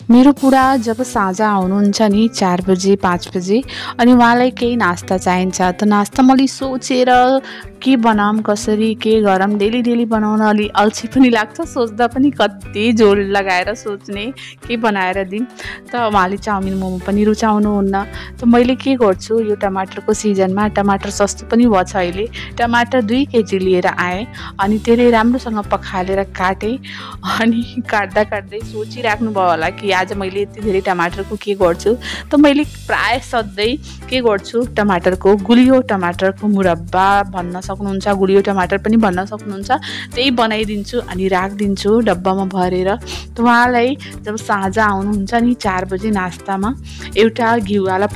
मेरो बुढा जब साँझ आउनुहुन्छ नि 4 बजे 5 बजे अनि उहाँलाई केही नास्ता चाहिन्छ। त नास्ता मैले सोचेर के बनाऊँ कसरी के गरौँ डेली बनाउन अलि अल्छी पनि लाग्छ। सोच्दा पनि कति झोल लगाएर सोच्ने के बनाएर दिउँ। त उहाँले चाउमिन मोमो पनि रुचाउनुहुन्न। त मैले के गर्छु यो टमाटरको सिजनमा टमाटर सस्तो पनि भएछ अहिले। टमाटर 2 केजी लिएर आएँ अनि त्यसले राम्रोसँग पखालेर काटेँ। अनि काट्दै सोचिराख्नु भयो होला कि आज मैले यति धेरै टमाटरको के गर्छु। त मैले प्राय सधैँ के गर्छु टमाटरको गुलियो टमाटरको मुरब्बा भन्न सक्नुहुन्छ, गुलियो टमाटर पनि भन्न सक्नुहुन्छ। त्यही बनाइदिन्छु अनि राखिदिन्छु डब्बामा भरेर। त उहाँलाई जब साँझ आउनुहुन्छ नि 4 बजे नास्तामा एउटा घिउवाला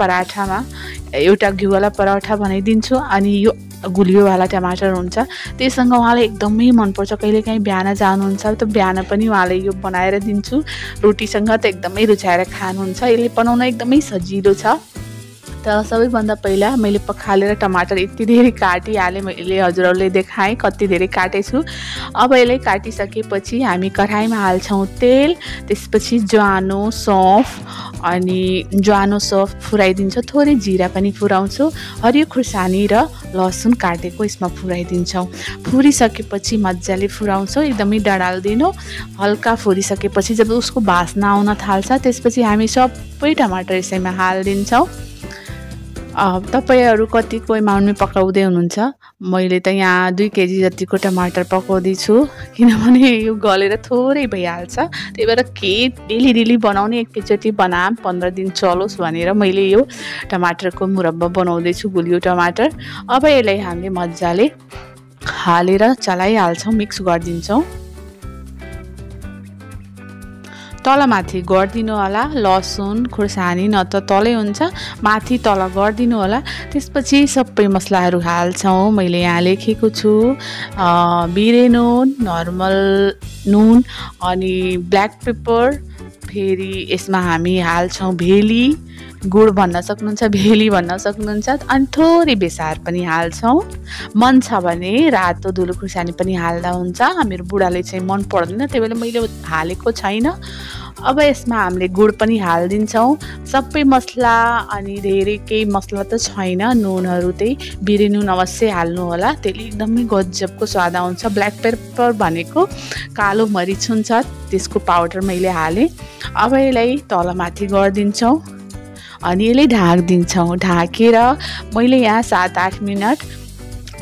पराठा बनाइदिन्छु अनि यो गुलियोवाला टमाटर हुन्छ त्यससँग उहाँलाई एकदमै मनपर्छ। कहिलेकाहीँ बिहान जानुहुन्छ त बिहान पनि उहाँलाई यो बनाएर दिन्छु। रोटीसँग त एकदमै रुचाएर खानुहुन्छ। यसले बनाउन एकदमै सजिलो छ। त सबैभन्दा पहिला मैले पखालेर टमाटर यति धेरै काटिहालेँ। मैले हजुरहरूले देखाएँ कति धेरै काटेछु। अब यसलाई काटिसकेपछि हामी कराहीमा हाल्छौँ तेल, त्यसपछि ज्वानो सौँफ फुराइदिन्छ। थोरै जिरा पनि फुराउँछु। हरियो खुर्सानी र लसुन काटेको यसमा फुराइदिन्छौँ। फुरिसकेपछि मजाले फुराउँछौँ, एकदमै डढाल्दिनु। हल्का फुरिसकेपछि जब उसको बास्ना आउन थाल्छ त्यसपछि हामी सबै टमाटर यसैमा हालिदिन्छौँ। तपाईँहरू कतिको एमाउन्टमा पकाउँदै हुनुहुन्छ? मैले त यहाँ 2 केजी जतिको टमाटर पकाउँदैछु किनभने यो गलेर थोरै भइहाल्छ। त्यही भएर डेली बनाउने एकैचोटि बनाम 15 दिन चलोस् भनेर मैले यो टमाटरको मुरब्बा बनाउँदैछु गुलियो टमाटर। अब यसलाई हामीले मजाले हालेर चलाइहाल्छौँ, मिक्स गरिदिन्छौँ। तलमाथि गरिदिनु होला। लसुन खुर्सानी न त तलै हुन्छ, माथि तल गरिदिनु होला। त्यसपछि सबै मसलाहरू हाल्छौँ। मैले यहाँ लेखेको छु बिरे नुन, नर्मल नुन अनि ब्ल्याक पेपर। फेरि यसमा हामी हाल्छौँ भेली, गुड भन्न सक्नुहुन्छ, भेली भन्न सक्नुहुन्छ। अनि थोरै बेसार पनि हाल्छौँ। मन छ भने रातो धुलो खुर्सानी पनि हाल्दा हुन्छ। मेरो बुढाले चाहिँ मन पर्दैन त्यही भएर मैले हालेको छैन। अब यसमा हामीले गुड पनि हालिदिन्छौँ। सबै मसला अनि धेरै केही मसला त छैन। नुनहरू त्यही बिरे नुन अवश्य हाल्नु होला, त्यसले एकदमै गजबको स्वाद आउँछ। ब्ल्याक पेपर भनेको कालो मरिच हुन्छ, त्यसको पाउडर मैले हालेँ। अब यसलाई तलमाथि गरिदिन्छौँ अनि यसले ढाकिदिन्छौँ। ढाकेर मैले यहाँ 7-8 मिनट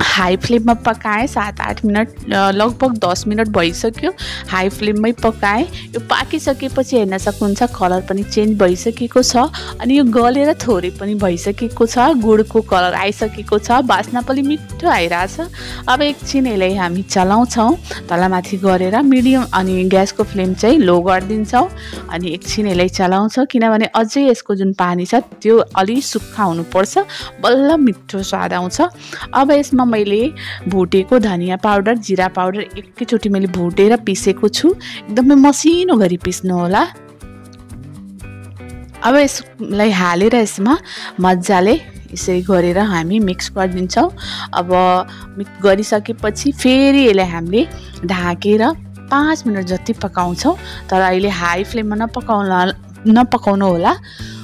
हाई फ्लेममा पकाएँ। 7-8 मिनट लगभग 10 मिनट भइसक्यो हाई फ्लेममै पकाएँ। यो पाकिसकेपछि हेर्न सक्नुहुन्छ कलर पनि चेन्ज भइसकेको छ अनि यो गलेर थोरै पनि भइसकेको छ। गुडको कलर आइसकेको छ, बास्ना पनि मिठो आइरहेछ। अब एकछिन यसलाई हामी चलाउँछौँ तलमाथि गरेर। मिडियम अनि ग्यासको फ्लेम चाहिँ लो गरिदिन्छौँ अनि एकछिन यसलाई चलाउँछौँ किनभने अझै यसको जुन पानी छ त्यो अलि सुक्खा हुनुपर्छ, बल्ल मिठो स्वाद आउँछ। अब यसमा मैले भुटेको धनियाँ पाउडर, जिरा पाउडर एकैचोटि मैले भुटेर पिसेको छु। एकदमै मसिनो गरी पिस्नु होला। अब यसलाई हालेर यसमा मजाले यसरी गरेर हामी मिक्स गरिदिन्छौँ। अब मिक्स गरिसकेपछि फेरि यसलाई हामीले ढाकेर 5 मिनट जति पकाउँछौँ। तर अहिले हाई फ्लेममा नपकाउनु होला।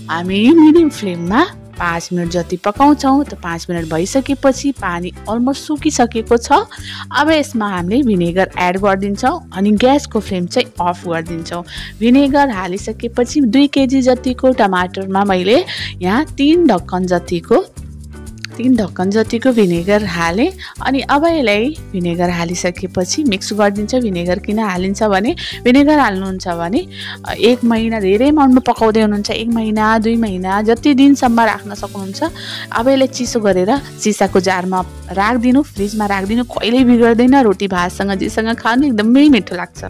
हामी मिडियम फ्लेममा 5 मिनट जति पकाउँछौँ। त 5 मिनट भइसकेपछि पानी अलमोस्ट सुकिसकेको छ। अब यसमा हामीले भिनेगर एड गरिदिन्छौँ अनि ग्यासको फ्लेम चाहिँ अफ गरिदिन्छौँ। भिनेगर हालिसकेपछि 2 केजी जतिको टमाटरमा मैले यहाँ 3 ढक्कन जतिको भिनेगर हालेँ अनि अब यसलाई भिनेगर हालिसकेपछि मिक्स गरिदिन्छ। भिनेगर किन हालिन्छ भने भिनेगर हाल्नुहुन्छ भने 1 महिना धेरै एमाउन्टमा पकाउँदै हुनुहुन्छ 1 महिना 2 महिना जति दिनसम्म राख्न सक्नुहुन्छ। अब यसलाई चिसो गरेर सिसाको जारमा राखिदिनु, फ्रिजमा राखिदिनु, कहिल्यै बिग्रदैन। रोटी भातसँग जेसँग खानु एकदमै मिठो लाग्छ।